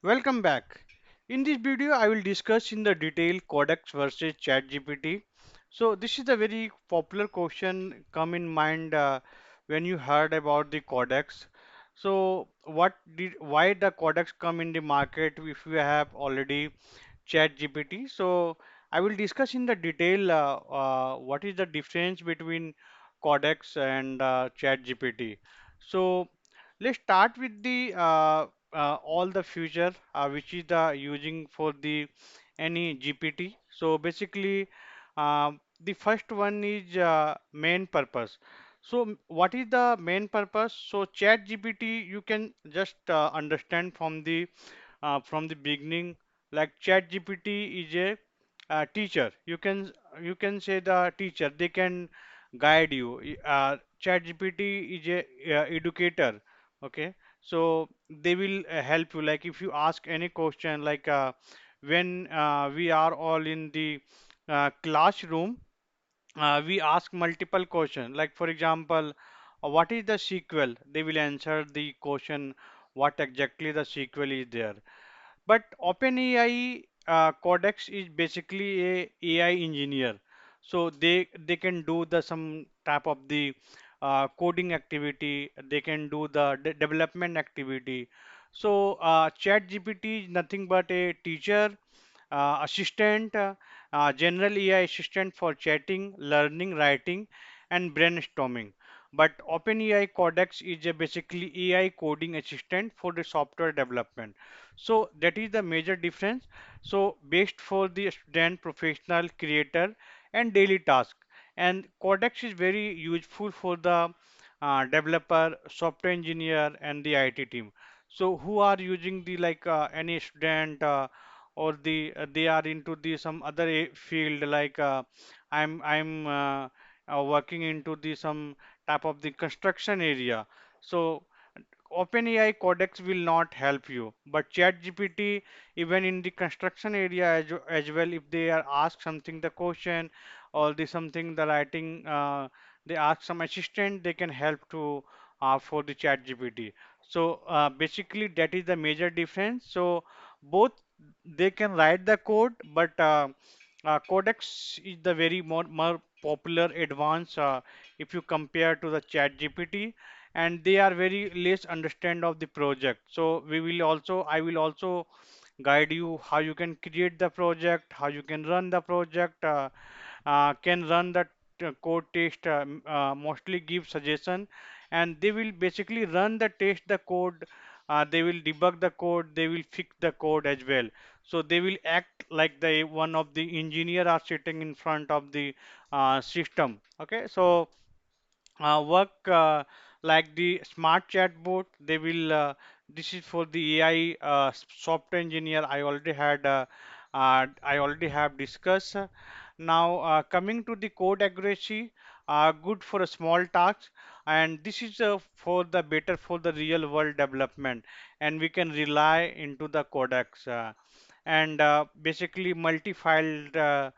Welcome back. In this video, I will discuss in the detail Codex versus ChatGPT. So this is a very popular question come in mind when you heard about the Codex. So why the Codex come in the market if you have already ChatGPT? So I will discuss in the detail what is the difference between Codex and ChatGPT. So let's start with the all the future which is the using for the any GPT. So basically, the first one is main purpose. So what is the main purpose? So Chat GPT you can just understand from the beginning. Like Chat GPT is a teacher. You can say the teacher. They can guide you. Chat GPT is a educator. Okay, so they will help you. Like if you ask any question, like when we are all in the classroom, we ask multiple questions. Like for example, what is the sequel? They will answer the question what exactly the sequel is there. But OpenAI Codex is basically a AI engineer, so they can do the some type of the coding activity. They can do the development activity. So ChatGPT is nothing but a teacher assistant, general AI assistant for chatting, learning, writing, and brainstorming. But OpenAI Codex is a basically AI coding assistant for the software development. So that is the major difference. So based for the student, professional, creator, and daily task. And Codex is very useful for the developer, software engineer, and the IT team. So who are using the like any student or they are into the some other field like I'm working into the some type of the construction area. So OpenAI Codex will not help you, but ChatGPT, even in the construction area as well, if they are asked something, the question or the something, the writing, they ask some assistant, they can help to for the ChatGPT. So basically, that is the major difference. So both they can write the code, but Codex is the very more popular advance if you compare to the ChatGPT, and they are very less understand of the project. So I will also guide you how you can create the project, how you can run the project, can run the code test, mostly give suggestion, and they will basically run the test the code. They will debug the code, they will fix the code as well. So they will act like the one of the engineer are sitting in front of the system. Okay, so work like the smart chatbot. They will. This is for the AI software engineer. I already have discussed. Now coming to the code accuracy, good for a small task, and this is for the better for the real world development, and we can rely into the codex. And basically multi-file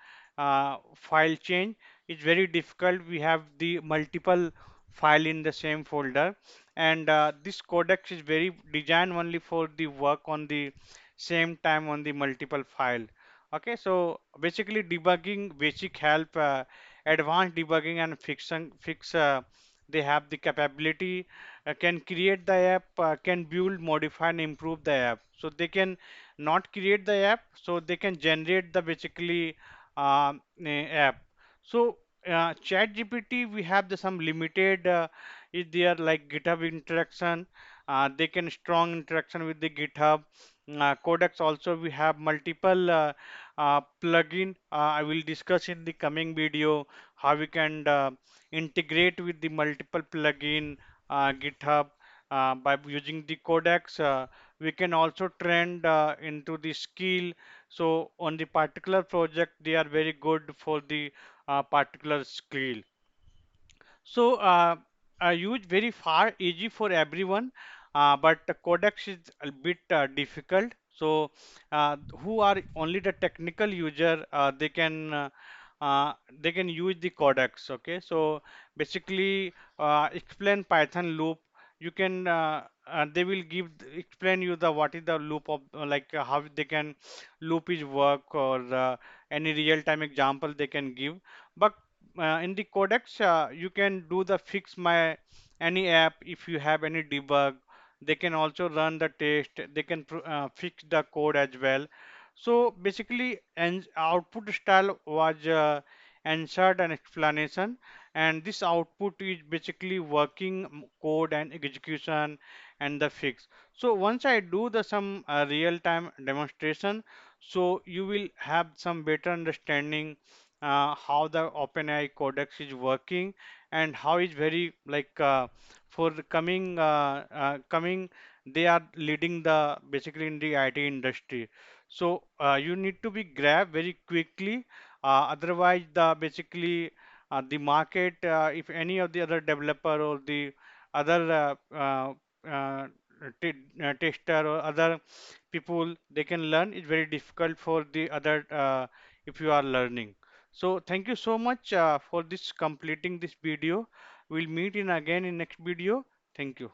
file change is very difficult. We have the multiple file in the same folder, and this codex is very designed only for the work on the same time on the multiple file. Okay, so basically debugging basic help, advanced debugging and fix. They have the capability, can create the app, can build, modify, and improve the app. So they can not create the app, so they can generate the basically app. So ChatGPT, we have the some limited is there like GitHub interaction. They can strong interaction with the GitHub. Codex also we have multiple plugin. I will discuss in the coming video how we can integrate with the multiple plugin GitHub by using the Codex. We can also trend into the skill. So on the particular project, they are very good for the particular skill. So use very far easy for everyone, but the codex is a bit difficult. So who are only the technical user, they can use the codex. Okay, so basically explain Python loop. You can they will explain you the what is the loop of like how they can loop is work, or any real time example they can give. But in the codex you can do the fix my any app. If you have any debug, they can also run the test, they can fix the code as well. So basically, and output style was answered an explanation, and this output is basically working code and execution and the fix. So once I do the some real-time demonstration, so you will have some better understanding how the OpenAI Codex is working, and how is very like for the coming they are leading the basically in the IT industry. So you need to be grabbed very quickly, otherwise the basically the market, if any of the other developer or the other tester or other people they can learn, it's very difficult for the other if you are learning. So thank you so much for this completing this video. We'll meet in again in next video. Thank you.